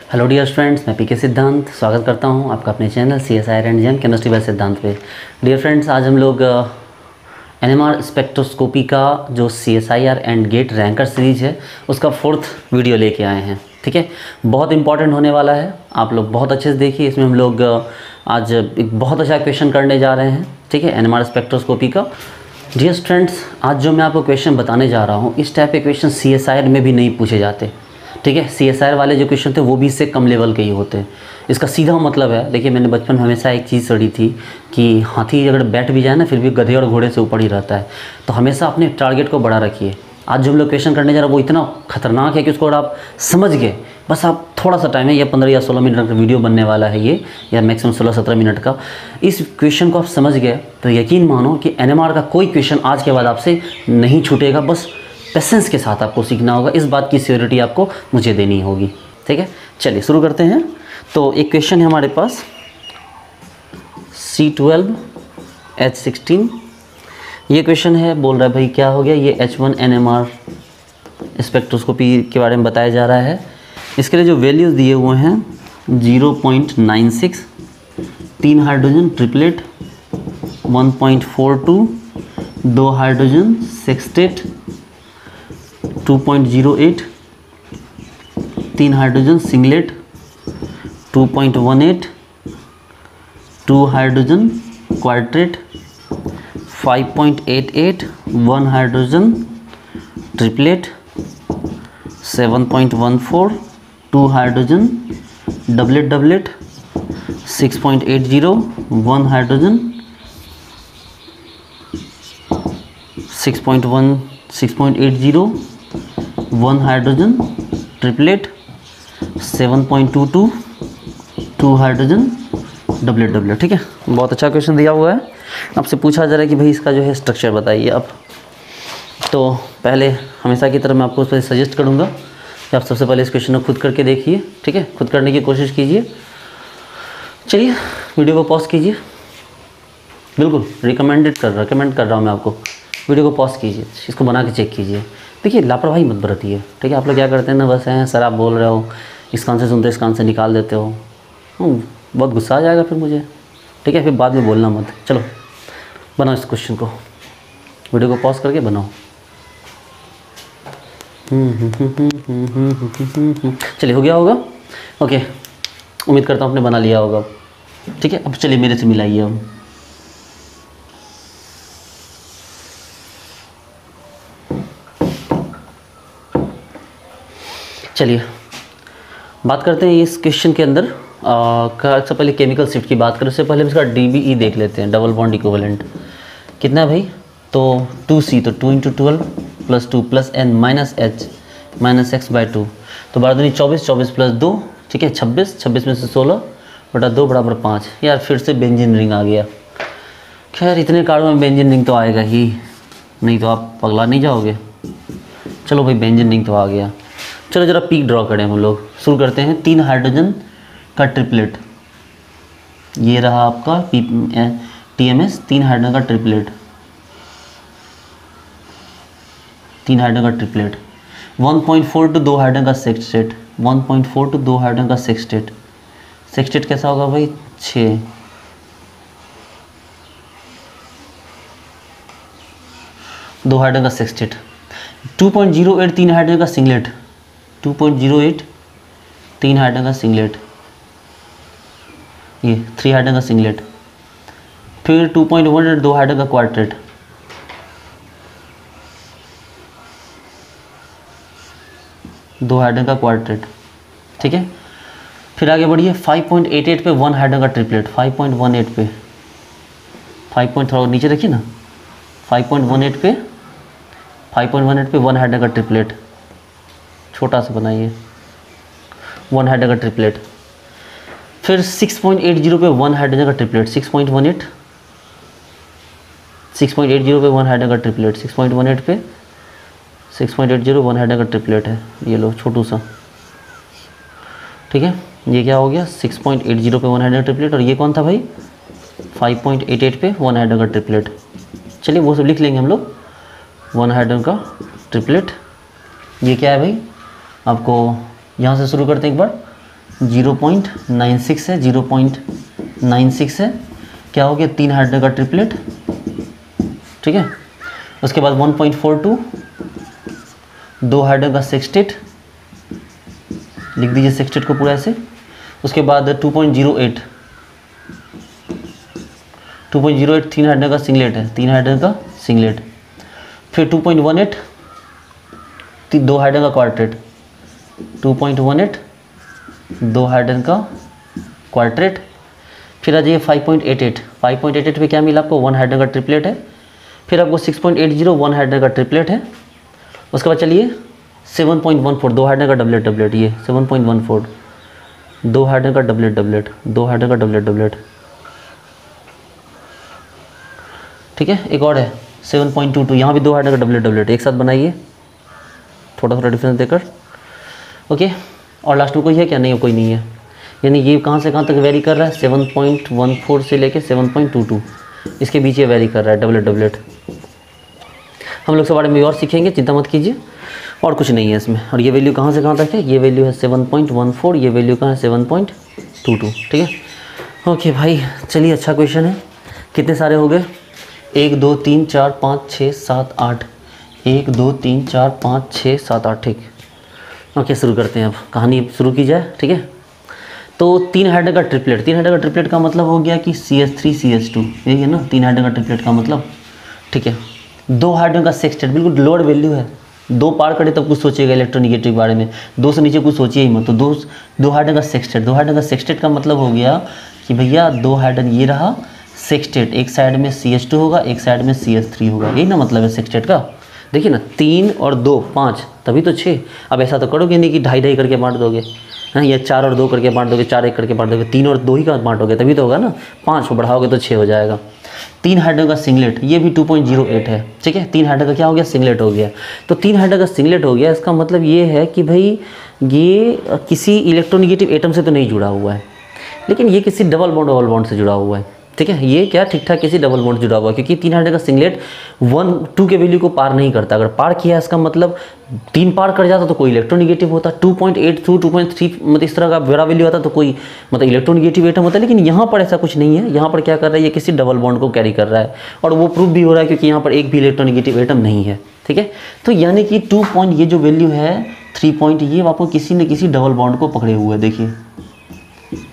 Hello dear friends, मैं पीके सिद्धांत स्वागत करता हूं आपका अपने channel CSIR and JAM chemistry by Siddhant पे। डियर फ्रेंड्स, आज हम लोग NMR स्पेक्ट्रोस्कोपी का जो CSIR and GATE ranker series है उसका 4th वीडियो लेके आए हैं। ठीक है, बहुत इंपॉर्टेंट होने वाला है, आप लोग बहुत अच्छे से देखिए। इसमें हम लोग आज एक बहुत अच्छा क्वेश्चन करने जा रहे हैं। ठीक है, NMR स्पेक्ट्रोस्कोपी का। डियर फ्रेंड्स, आज जो मैं आपको क्वेश्चन बताने जा रहा हूँ, इस टाइप के क्वेश्चन CSIR में भी नहीं पूछे जाते। ठीक है, CSIR वाले जो क्वेश्चन थे वो भी इससे कम लेवल के ही होते हैं। इसका सीधा मतलब है, देखिए मैंने बचपन में हमेशा एक चीज़ पढ़ी थी कि हाथी अगर बैठ भी जाए ना फिर भी गधे और घोड़े से ऊपर ही रहता है। तो हमेशा अपने टारगेट को बड़ा रखिए। आज जो हम लोग क्वेश्चन करने जा रहे हैं वो इतना खतरनाक है कि उसको अगर आप समझ गए, बस आप थोड़ा सा टाइम है, ये 15 या 16 मिनट का वीडियो बनने वाला है ये, या मैक्सिमम 16-17 मिनट का। इस क्वेश्चन को आप समझ गए तो यकीन मानो कि NMR का कोई क्वेश्चन आज के बाद आपसे नहीं छूटेगा। बस पेशेंस के साथ आपको सीखना होगा, इस बात की श्योरिटी आपको मुझे देनी होगी। ठीक है, चलिए शुरू करते हैं। तो एक क्वेश्चन है हमारे पास C12H16। ये क्वेश्चन है, बोल रहा है भाई क्या हो गया, ये H1 NMR स्पेक्ट्रोस्कोपी के बारे में बताया जा रहा है। इसके लिए जो वैल्यूज़ दिए हुए हैं 0.96, 3 hydrogen triplet, 1.42, 2 hydrogen sextet, 2.08, 3 hydrogen singlet, 2.18, 2 hydrogen quartet, 5.88, 1 hydrogen triplet, 7.14, 2 hydrogen doublet, 6.80, 1 hydrogen 6.80, 1 hydrogen triplet, 7.22, 2 hydrogen doublet. ठीक है, बहुत अच्छा क्वेश्चन दिया हुआ है। आपसे पूछा जा रहा है कि भाई इसका जो है स्ट्रक्चर बताइए। अब तो पहले हमेशा की तरह मैं आपको उस पर सजेस्ट करूँगा कि आप सबसे पहले इस क्वेश्चन को खुद करके देखिए। ठीक है, खुद करने की कोशिश कीजिए। चलिए वीडियो को पॉज कीजिए, बिल्कुल रिकमेंड कर रहा हूँ मैं आपको। वीडियो को पॉज कीजिए, इसको बना के चेक कीजिए। देखिए लापरवाही मत बरतिए। ठीक है, आप लोग क्या करते हैं ना, बस हैं सर आप बोल रहे हो, इस कान से सुनते इस कान से निकाल देते हो। बहुत गुस्सा आ जाएगा फिर मुझे। ठीक है, फिर बाद में बोलना मत। चलो बनाओ इस क्वेश्चन को, वीडियो को पॉज करके बनाओ। चलिए हो गया होगा। ओके, उम्मीद करता हूँ आपने बना लिया होगा। ठीक है, अब चलिए मेरे से मिलाइए। अब चलिए बात करते हैं इस क्वेश्चन के अंदर सबसे पहले केमिकल शिफ्ट की बात करें। उससे पहले हम इसका DBE देख लेते हैं, डबल बॉन्ड इक्विवेलेंट कितना है भाई। तो 2C, तो 2 × 12 + 2 + N -H -x/2, तो 12 दूनी 24, 24 + 2, ठीक है 26, 26 में से 16 बटा 2 = 5। यार फिर से बेंजीन रिंग आ गया। खैर इतने कार्बन में बेंजीन रिंग तो आएगा ही, नहीं तो आप पगला नहीं जाओगे। चलो भाई बेंजीन रिंग तो आ गया। चलो ज़रा पीक ड्रॉ करें हम लोग। शुरू करते हैं। 3 हाइड्रोजन का ट्रिपलेट, ये रहा आपका TMS, 3 हाइड्रोजन का ट्रिपलेट, 3 हाइड्रोजन का ट्रिपलेट। 1.42 2 हाइड्रोजन का सेक्सटेट, 1.42 2 हाइड्रोजन का सेक्सटेट। सेक्सटेट कैसा होगा भाई 6, 2 हाइड्रोजन का सेक्सटेट। 2.08 3 हाइड्रोजन का सिंगलेट, 2.08 3 हाइड्रोजन का सिंगलेट, ये 3 हाइड्रोजन का सिंगलेट। फिर 2.18 2 हाइड्रोजन का क्वाड्रेट, 2 हाइड्रोजन का क्वाड्रेट। ठीक है, फिर आगे बढ़िए। 5.88 पे 1 हाइड्रोजन का ट्रिपलेट, 5.18 पे 5 थोड़ा नीचे रखिए ना, 5.18 पे 1 हाइड्रोजन का ट्रिपलेट, छोटा सा बनाइए, 1 हाइड्रोजन का ट्रिपलेट। फिर 6.80 पे 1 हाइड्रोजन का ट्रिपलेट, 6.80 पे 1 हाइड्रोजन का ट्रिपलेट, 6.18 पे 6.80 1 हाइड्रोजन का ट्रिपलेट है, ये लो छोटू सा। ठीक है, ये क्या हो गया 6.80 पे 1 हाइड्रोजन का ट्रिपलेट, और ये कौन था भाई 5.88 पे 1 हाइड्रोजन का ट्रिपलेट। चलिए वो सब लिख लेंगे हम लोग। 1 हाइड्रोजन का ट्रिपलेट, ये क्या है भाई, आपको यहाँ से शुरू करते हैं एक बार। 0.96 है, 0.96 है, क्या हो गया 3 हाइड्रोजन का ट्रिपलेट, ठीक है। उसके बाद 1.42 2 हाइड्रोजन का सेक्सटेट, लिख दीजिए सेक्सटेट को पूरा ऐसे। उसके बाद 2.08 3 हाइड्रोजन का सिंगलेट है, 3 हाइड्रोजन का सिंगलेट। फिर 2.18 2 हाइड्रोजन का क्वार्टेट, 2.18 2 हाइड्रोजन का क्वार्टेट। फिर आ जाइए 5.88 पे क्या मिला आपको, 1 हाइड्रोजन का ट्रिपलेट है। फिर आपको 6.80 1 हाइड्रोजन का ट्रिपलेट है। उसके बाद चलिए 7.14 2 हाइड्रोजन का डबलेट, ये 7.14 2 हाइड्रोजन का डबलेट, 2 हाइड्रोजन का डबलेट, ठीक है। एक और है 7.22, यहाँ भी 2 हाइड्रोजन का डबलेट, एक साथ बनाइए थोड़ा थोड़ा डिफरेंस देकर, ओके। और लास्ट में कोई है क्या, नहीं कोई नहीं है, यानी ये कहाँ से कहाँ तक वेरी कर रहा है, 7.14 से लेके 7.22 इसके बीच ये वेरी कर रहा है डबलेट। हम लोग इसके बारे में और सीखेंगे, चिंता मत कीजिए, और कुछ नहीं है इसमें। और ये वैल्यू कहाँ से कहाँ तक है, ये वैल्यू है 7.14, ये वैल्यू कहाँ है 7.22, ठीक है। ओके भाई चलिए, अच्छा क्वेश्चन है। कितने सारे हो गए, 1 2 3 4 5 6 7 8, 1 2 3 4 5 6 7 8, ठीक। ओके शुरू करते हैं, अब कहानी शुरू की जाए, ठीक है। तो 3 हाइड्रोजन का ट्रिपलेट, 3 हाइड्रोजन का ट्रिपलेट का मतलब हो गया कि CH3 CH2, यही है ना 3 हाइड्रोजन का ट्रिपलेट का मतलब, ठीक है। 2 हाइड्रोजन का सेक्सटेट, बिल्कुल लोअर वैल्यू है, 2 पार करे तब कुछ सोचिएगा इलेक्ट्रोनेगेटिव के बारे में, 2 से नीचे कुछ सोचिए ही मत। तो 2 हाइड्रोजन का सेक्सटेट, 2 हाइड्रोजन का सेक्सटेट का मतलब हो गया कि भैया 2 हाइड्रोजन ये रहा सेक्सटेट, एक साइड में CH2 होगा, एक साइड में CH3 होगा, यही ना मतलब है सेक्सटेट का। देखिए ना 3 और 2 5, तभी तो 6। अब ऐसा तो करोगे नहीं कि 2.5 करके बांट दोगे, हाँ, या 4 और 2 करके बांट दोगे, 4 1 करके बांट दोगे, 3 और 2 ही का बांटोगे तभी तो होगा ना। 5 को बढ़ाओगे तो 6 हो जाएगा। 3 हाइड्रोजन का सिंगलेट, ये भी 2.08 है, ठीक है। 3 हाइड्रोजन का क्या हो गया, सिंगलेट हो गया। तो 3 हाइड्रोजन का सिंगलेट हो गया, इसका मतलब ये है कि भाई ये किसी इलेक्ट्रोनेगेटिव एटम से तो नहीं जुड़ा हुआ है, लेकिन ये किसी डबल बॉन्ड से जुड़ा हुआ है, ठीक है। ये क्या ठीक ठाक किसी डबल बॉन्ड जुड़ा हुआ है, क्योंकि 3 हाइड्रोजन का सिंगलेट 1 2 के वैल्यू को पार नहीं करता। अगर पार किया इसका मतलब 3 पार कर जाता तो कोई इलेक्ट्रोनेगेटिव होता, 2.82 2.3 मतलब इस तरह का बड़ा वैल्यू आता तो कोई मतलब इलेक्ट्रोनेगेटिव एटम होता। लेकिन यहाँ पर ऐसा कुछ नहीं है, यहाँ पर क्या कर रहा है, ये किसी डबल बॉन्ड को कैरी कर रहा है, और वो प्रूफ भी हो रहा है क्योंकि यहाँ पर एक भी इलेक्ट्रोनेगेटिव एटम नहीं है, ठीक है। तो यानी कि 2 पॉइंट ये जो वैल्यू है 3 पॉइंट, ये आपको किसी न किसी डबल बॉन्ड को पकड़े हुए है। देखिए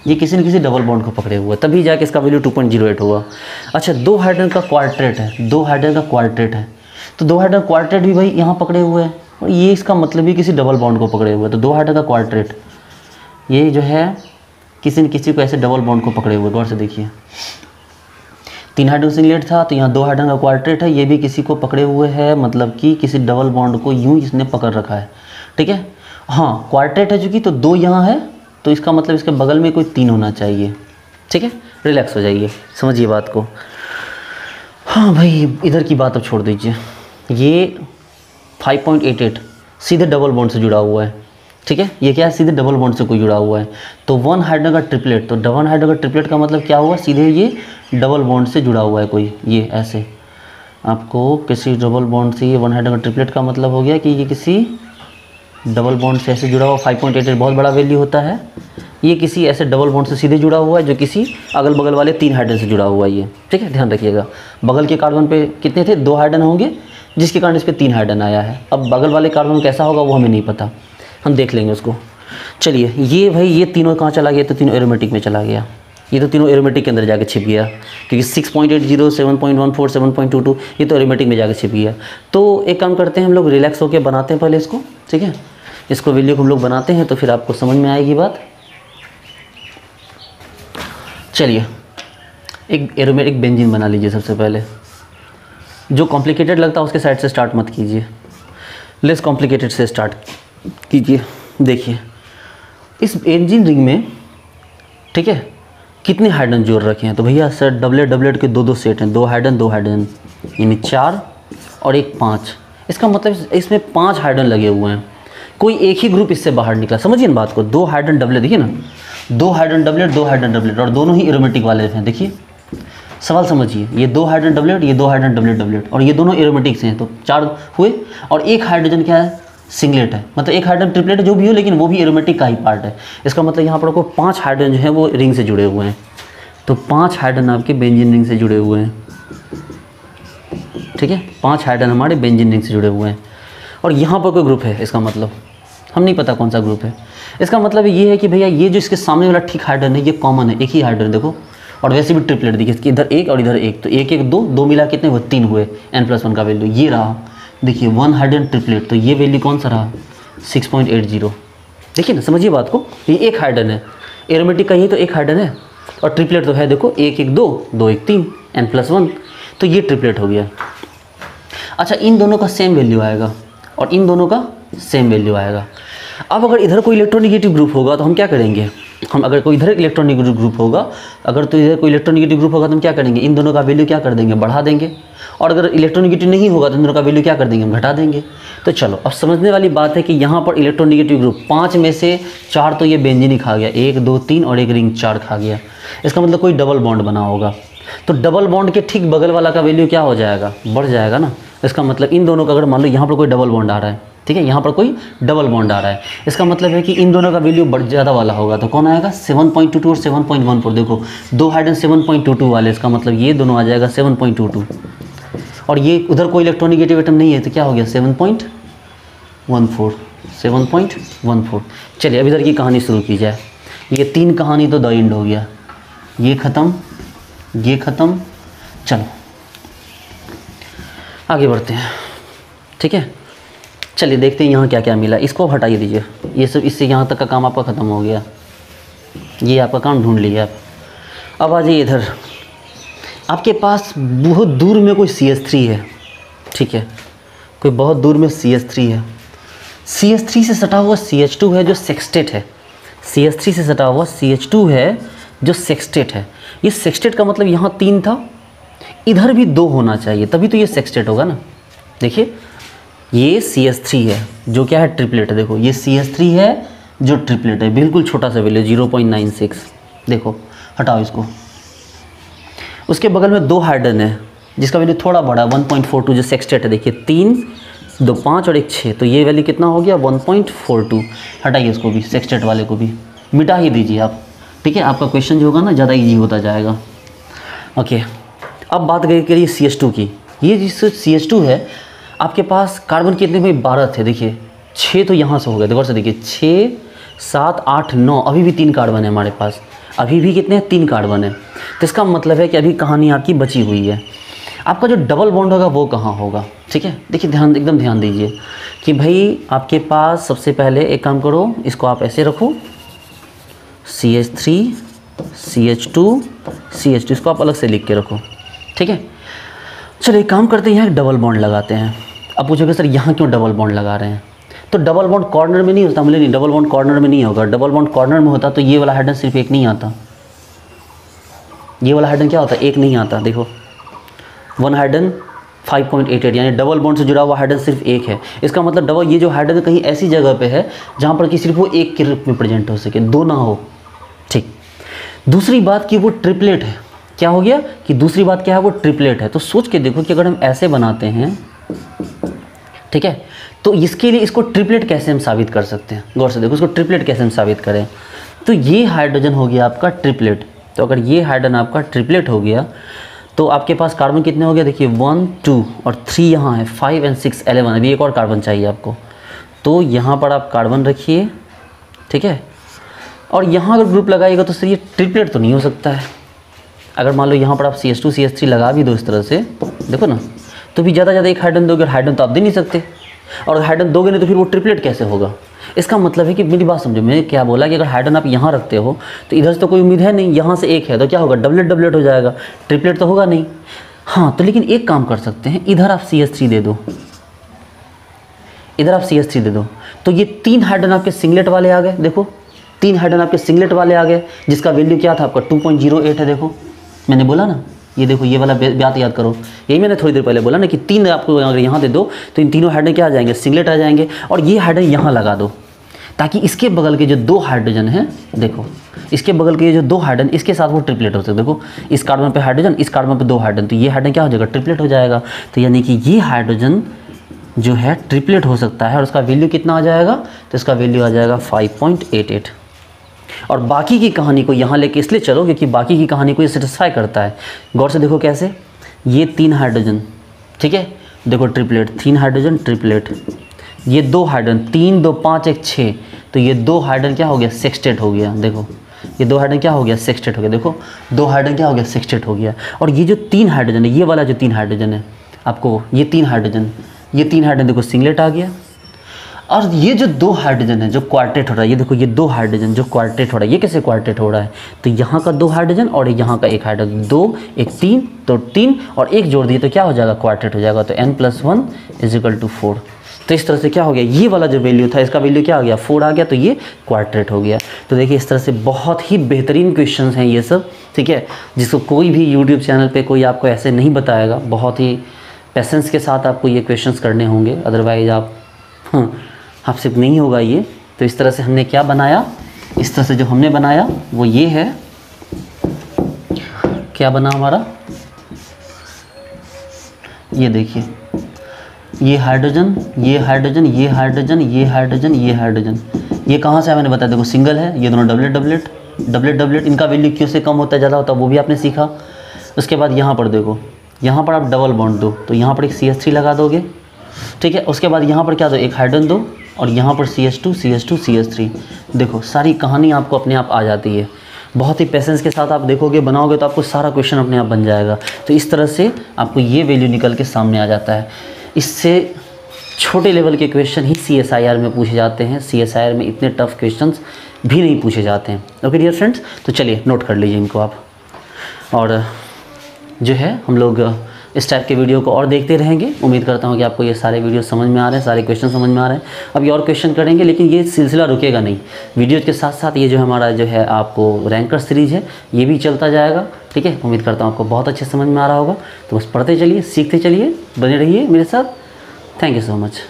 ये किसी न किसी डबल बॉन्ड को पकड़े हुआ है, तभी जाके इसका वैल्यू 2.08 हुआ। अच्छा 2 हाइड्रोजन का क्वार्टेट है, 2 हाइड्रोजन का क्वार्टेट है, तो 2 हाइड्रोजन क्वार्टेट भी भाई यहाँ पकड़े हुए हैं, और ये इसका मतलब ही किसी डबल बॉन्ड को पकड़े हुए हैं। तो 2 हाइड्रोजन का क्वार्टेट ये जो है किसी न किसी को ऐसे डबल बॉन्ड को पकड़े हुए, गौर से देखिए। 3 हाइड्रोजन सिंगलेट था, तो यहाँ 2 हाइड्रोजन का क्वार्टेट है, ये भी किसी को पकड़े हुए है, मतलब कि किसी डबल बॉन्ड को यूँ इसने पकड़ रखा है, ठीक है। हाँ क्वार्टेट है चूँकि, तो 2 यहाँ है, तो इसका मतलब इसके बगल में कोई 3 होना चाहिए, ठीक है। रिलैक्स हो जाइए, समझिए बात को। हाँ भाई इधर की बात अब छोड़ दीजिए, ये 5.88 सीधे डबल बॉन्ड से जुड़ा हुआ है, ठीक है। ये क्या है, सीधे डबल बॉन्ड से कोई जुड़ा हुआ है। तो 1 हाइड्रोजन का ट्रिपलेट, तो 1 हाइड्रोजन का ट्रिपलेट का मतलब क्या हुआ, सीधे ये डबल बॉन्ड से जुड़ा हुआ है कोई, ये ऐसे आपको किसी डबल बॉन्ड से, ये 1 हाइड्रोजन का ट्रिपलेट का मतलब हो गया कि ये किसी डबल बॉन्ड से ऐसे जुड़ा हुआ। 5.88 बहुत बड़ा वैल्यू होता है, ये किसी ऐसे डबल बॉन्ड से सीधे जुड़ा हुआ है जो किसी अगल बगल वाले 3 हाइड्रोजन से जुड़ा हुआ है ये, ठीक है। ध्यान रखिएगा, बगल के कार्बन पे कितने थे, 2 हाइड्रोजन होंगे, जिसके कारण इस पर 3 हाइड्रोजन आया है। अब बगल वाले कार्बन कैसा होगा वो हमें नहीं पता, हम देख लेंगे उसको। चलिए ये भाई ये तीनों कहाँ चला गया, तो तीनों एरोमेटिक में चला गया, ये तो तीनों एरोमेटिक के अंदर जाके छिप गया, क्योंकि 6.80 7.14 7.22 ये तो एरोमेटिक में जाके छिप गया। तो एक काम करते हैं हम लोग, रिलैक्स होकर बनाते हैं पहले इसको, ठीक है। इसको वैल्यू को हम लोग बनाते हैं तो फिर आपको समझ में आएगी बात। चलिए एक एरोमेटिक बेंजीन बना लीजिए सबसे पहले। जो कॉम्प्लिकेटेड लगता है उसके साइड से स्टार्ट मत कीजिए, लेस कॉम्प्लिकेटेड से स्टार्ट कीजिए। देखिए इस बेंजीन रिंग में, ठीक है, कितने हाइड्रोजन जोड़ रखे हैं, तो भैया सर डबलेट के 2 सेट हैं, 2 हाइड्रोजन यानी 4 और एक 5। इसका मतलब इसमें 5 हाइड्रोजन लगे हुए हैं, कोई एक ही ग्रुप इससे बाहर निकला। समझिए ना बात को, 2 हाइड्रोजन डबलेट, देखिए ना 2 हाइड्रोजन डबलेट, और दोनों ही एरोमेटिक वाले हैं। देखिए सवाल समझिए, ये 2 हाइड्रोजन डबलेट, ये 2 हाइड्रोजन डबलेट, और ये दोनों एरोमेटिक से हैं, तो 4 हुए। और एक हाइड्रोजन क्या है, सिंगलेट है, मतलब एक हाइड्रोजन ट्रिपलेट जो भी हो लेकिन वो भी एरोमेटिक का ही पार्ट है। इसका मतलब यहाँ पर आपको 5 हाइड्रोजन जो है वो रिंग से जुड़े हुए हैं, तो 5 हाइड्रोजन आपके बेंजीन रिंग से जुड़े हुए हैं, ठीक है, 5 हाइड्रोजन हमारे बेंजीन रिंग से जुड़े हुए हैं। और यहाँ पर कोई ग्रुप है, इसका मतलब हम नहीं पता कौन सा ग्रुप है। इसका मतलब ये है कि भैया ये जो इसके सामने वाला ठीक हाइड्रोजन है ये कॉमन है, एक ही हाइड्रोजन देखो, और वैसे भी ट्रिपलेट देखिए, इसके इधर एक और इधर एक, तो एक एक दो मिला कितने हुए 3 हुए, n+1 का वैल्यू ये रहा। देखिए 1 हाइड्रोजन ट्रिपलेट, तो ये वैल्यू कौन सा रहा 6.80। देखिए ना, समझिए बात को, ये एक हाइड्रोजन है, एरोमेटिक का यही तो एक हाइड्रोजन है, और ट्रिपलेट तो है देखो 1 1 2 2 1 3 n+1, तो ये ट्रिपलेट हो गया। अच्छा, इन दोनों का सेम वैल्यू आएगा और इन दोनों का सेम वैल्यू आएगा। अब अगर इधर कोई इलेक्ट्रोनेगेटिव ग्रुप होगा तो हम क्या करेंगे, हम अगर कोई इधर इलेक्ट्रोनेगेटिव ग्रुप होगा, अगर तो इधर कोई इलेक्ट्रोनेगेटिव ग्रुप होगा तो हम क्या करेंगे, इन दोनों का वैल्यू क्या कर देंगे, बढ़ा देंगे। और अगर इलेक्ट्रोनेगेटिव नहीं होगा तो इन दोनों का वैल्यू क्या कर देंगे, हम घटा देंगे। तो चलो अब समझने वाली बात है कि यहाँ पर इलेक्ट्रोनेगेटिव ग्रुप 5 में से 4 तो ये बेंजीन ही खा गया, 1 2 3 और एक रिंग 4 खा गया। इसका मतलब कोई डबल बॉन्ड बना होगा, तो डबल बॉन्ड के ठीक बगल वाला का वैल्यू क्या हो जाएगा, बढ़ जाएगा ना। इसका मतलब इन दोनों का अगर मान लो यहाँ पर कोई डबल बॉन्ड आ रहा है, ठीक है, यहाँ पर कोई डबल बॉन्ड आ रहा है, इसका मतलब है कि इन दोनों का वैल्यू बढ़ ज़्यादा वाला होगा, तो कौन आएगा 7.22 और 7.14। देखो 2 हाइड्रोजन 7.22 वाले, इसका मतलब ये दोनों आ जाएगा 7.22, और ये उधर कोई इलेक्ट्रोनेगेटिव एटम नहीं है तो क्या हो गया 7.14। चलिए अब इधर की कहानी शुरू की जाए। ये 3 कहानी तो द एंड हो गया, ये ख़त्म, ये ख़त्म। चलो आगे बढ़ते हैं, ठीक है। चलिए देखते हैं यहाँ क्या क्या मिला, इसको हटाइए दीजिए, ये सब, इससे यहाँ तक का काम आपका ख़त्म हो गया, ये आपका काम ढूंढ लिया आप। अब आ जाइए इधर, आपके पास बहुत दूर में कोई CH3 है, ठीक है, कोई बहुत दूर में CH3 है, CH3 से सटा हुआ CH2 है जो सेक्सटेट है, CH3 से सटा हुआ CH2 है जो सेक्सटेट है। ये सेक्सटेट का मतलब यहाँ 3 था, इधर भी 2 होना चाहिए तभी तो ये सेक्सटेट होगा ना। देखिए ये CH3 है जो क्या है, ट्रिपलेट है। देखो ये CH3 है जो ट्रिपलेट है, बिल्कुल छोटा सा वैल्यू 0.96। देखो हटाओ इसको, उसके बगल में 2 हाइड्रोजन है जिसका वैल्यू थोड़ा बड़ा 1.42 जो सेक्सटेट है। देखिए 3 2 5 और 1 6, तो ये वैल्यू कितना हो गया 1.42। हटाइए इसको भी, सेक्सटेट वाले को भी मिटा ही दीजिए आप, ठीक है, आपका क्वेश्चन जो होगा ना ज़्यादा ईजी होता जाएगा। ओके, अब बात करिए CH2 की। ये जिस CH2 है आपके पास कार्बन कितने में 12 थे, देखिए 6 तो यहाँ से हो गए, देखो से देखिए 6 7 8 9, अभी भी 3 कार्बन है हमारे पास, अभी भी कितने हैं 3 कार्बन है। तो इसका मतलब है कि अभी कहानी आपकी बची हुई है। आपका जो डबल बॉन्ड होगा वो कहाँ होगा, ठीक है। देखिए ध्यान, एकदम ध्यान दीजिए कि भाई आपके पास सबसे पहले एक काम करो, इसको आप ऐसे रखो, CH3 CH2 CH2, इसको आप अलग से लिख के रखो, ठीक है। चलिए एक काम करते हैं, यहाँ डबल बॉन्ड लगाते हैं। अब पूछोगे सर यहाँ क्यों डबल बॉन्ड लगा रहे हैं, तो डबल बॉन्ड कॉर्नर में नहीं होता, बोले नहीं डबल बॉन्ड कॉर्नर में नहीं होगा, डबल बॉन्ड कॉर्नर में होता तो ये वाला हाइड्रोजन सिर्फ एक नहीं आता, ये वाला हाइड्रोजन क्या होता है, एक नहीं आता। देखो 1 हाइड्रोजन 5.88, यानी डबल बॉन्ड से जुड़ा हुआ हाइड्रोजन सिर्फ एक है। इसका मतलब डबल, ये जो हाइड्रोजन कहीं ऐसी जगह पे है जहाँ पर कि सिर्फ वो एक के रूप में प्रेजेंट हो सके, 2 ना हो, ठीक। दूसरी बात कि वो ट्रिपलेट है, क्या हो गया कि दूसरी बात क्या है, वो ट्रिपलेट है। तो सोच के देखो कि अगर हम ऐसे बनाते हैं, ठीक है, तो इसके लिए इसको ट्रिपलेट कैसे हम साबित कर सकते हैं, गौर से देखो इसको ट्रिपलेट कैसे हम साबित करें। तो ये हाइड्रोजन हो गया आपका ट्रिपलेट, तो अगर ये हाइड्रोजन आपका ट्रिपलेट हो गया तो आपके पास कार्बन कितने हो गए, देखिए 1 2 और 3 यहाँ है, 5 और 6 11, अभी एक और कार्बन चाहिए आपको, तो यहाँ पर आप कार्बन रखिए, ठीक है। और यहाँ अगर ग्रुप लगाइएगा तो सर ये ट्रिपलेट तो नहीं हो सकता है। अगर मान लो यहाँ पर आप CH2 CH3 लगा भी दो इस तरह से, देखो ना, तो भी ज़्यादा एक हाइड्रोजन दोगे, हाइड्रोजन तो आप दे नहीं सकते, और हाइड्रोजन दोगे नहीं तो फिर वो ट्रिपलेट कैसे होगा। इसका मतलब है कि मेरी बात समझो, मैंने क्या बोला कि अगर हाइड्रोजन आप यहाँ रखते हो तो इधर से तो कोई उम्मीद है नहीं, यहाँ से एक है तो क्या होगा, डबलेट डबलेट हो जाएगा, ट्रिपलेट तो होगा नहीं। हाँ तो लेकिन एक काम कर सकते हैं, इधर आप CH3 दे दो, इधर आप CH3 दे दो, तो ये 3 हाइड्रोजन आपके सिंगलेट वाले आ गए। देखो 3 हाइड्रोजन आपके सिंगलेट वाले आ गए, जिसका वैल्यू क्या था आपका 2.08 है। देखो मैंने बोला ना, ये देखो ये वाला बात याद करो, यही मैंने थोड़ी देर पहले बोला ना कि 3 आपको अगर यहाँ दे दो तो इन तीनों हाइड्रोजन क्या आ जाएंगे, सिंगलेट आ जाएंगे, और ये हाइड्रोजन यहाँ लगा दो ताकि इसके बगल के जो 2 हाइड्रोजन हैं, देखो इसके बगल के जो 2 हाइड्रोजन इसके साथ वो ट्रिपलेट हो सकते। देखो इस कार्बन पे हाइड्रोजन, इस कार्बन पे 2 हाइड्रोजन, तो ये हाइड्रोजन क्या हो जाएगा, ट्रिपलेट हो जाएगा। तो यानी कि ये हाइड्रोजन जो है ट्रिपलेट हो सकता है और उसका वैल्यू कितना आ जाएगा, तो इसका वैल्यू आ जाएगा 5.88। और बाकी की कहानी को यहाँ लेके इसलिए चलो क्योंकि बाकी की कहानी को ये सेटिस्फाई करता है। गौर से देखो कैसे, ये 3 हाइड्रोजन, ठीक है, देखो ट्रिपलेट, 3 हाइड्रोजन ट्रिपलेट, ये 2 हाइड्रोजन, 3 2 5 1 6, तो ये 2 हाइड्रोजन क्या हो गया, सेक्सटेट हो गया। देखो ये 2 हाइड्रोजन क्या हो गया, सेक्सटेट हो गया। देखो 2 हाइड्रोजन क्या हो गया, सेक्सटेट हो गया। और ये जो 3 हाइड्रोजन है, ये वाला जो 3 हाइड्रोजन है आपको, ये 3 हाइड्रोजन, ये 3 हाइड्रोजन देखो सिंगलेट आ गया। और ये जो 2 हाइड्रोजन है जो क्वार्टेट हो रहा है, ये देखो ये 2 हाइड्रोजन जो क्वार्टेट हो रहा है, ये कैसे क्वार्टेट हो रहा है, तो यहाँ का 2 हाइड्रोजन और यहाँ का 1 हाइड्रोजन, 2 1 3, तो 3 और 1 जोड़ दिए तो क्या हो जाएगा, क्वार्टेट हो जाएगा। तो n+1 = 4। तो इस तरह से क्या हो गया, ये वाला जो वैल्यू था इसका वैल्यू क्या आ गया, 4 आ गया, तो ये क्वार्टेट हो गया। तो देखिए इस तरह से बहुत ही बेहतरीन क्वेश्चन हैं ये सब, ठीक है, जिसको कोई भी यूट्यूब चैनल पर कोई आपको ऐसे नहीं बताएगा। बहुत ही पेशेंस के साथ आपको ये क्वेश्चंस करने होंगे, अदरवाइज आपसे नहीं होगा ये। तो इस तरह से हमने क्या बनाया, इस तरह से जो हमने बनाया वो ये है, क्या बना हमारा, ये देखिए, ये हाइड्रोजन, ये हाइड्रोजन, ये हाइड्रोजन, ये हाइड्रोजन, ये हाइड्रोजन, ये कहाँ से है मैंने बताया, देखो सिंगल है, ये दोनों डबलेट डबलेट डबलेट डबलेट, इनका वैल्यू क्यों से कम होता है ज़्यादा होता है वो भी आपने सीखा। उसके बाद यहाँ पर देखो, यहाँ पर आप डबल बॉन्ड दो तो यहाँ पर एक CH3 लगा दोगे, ठीक है। उसके बाद यहाँ पर क्या दो, एक हाइड्रोजन दो और यहाँ पर CH2 CH2 CH3। देखो सारी कहानी आपको अपने आप आ जाती है। बहुत ही पेशेंस के साथ आप देखोगे, बनाओगे तो आपको सारा क्वेश्चन अपने आप बन जाएगा। तो इस तरह से आपको ये वैल्यू निकल के सामने आ जाता है। इससे छोटे लेवल के क्वेश्चन ही CSIR में पूछे जाते हैं। CSIR में इतने टफ क्वेश्चंस भी नहीं पूछे जाते हैं। ओके डियर फ्रेंड्स, तो चलिए नोट कर लीजिए इनको आप। और जो है हम लोग इस टाइप के वीडियो को और देखते रहेंगे। उम्मीद करता हूँ कि आपको ये सारे वीडियो समझ में आ रहे हैं, सारे क्वेश्चन समझ में आ रहे हैं। अभी और क्वेश्चन करेंगे, लेकिन ये सिलसिला रुकेगा नहीं। वीडियो के साथ साथ ये जो हमारा जो है आपको रैंकर सीरीज़ है ये भी चलता जाएगा, ठीक है। उम्मीद करता हूँ आपको बहुत अच्छे समझ में आ रहा होगा। तो बस पढ़ते चलिए, सीखते चलिए, बने रहिए मेरे साथ। Thank you so much.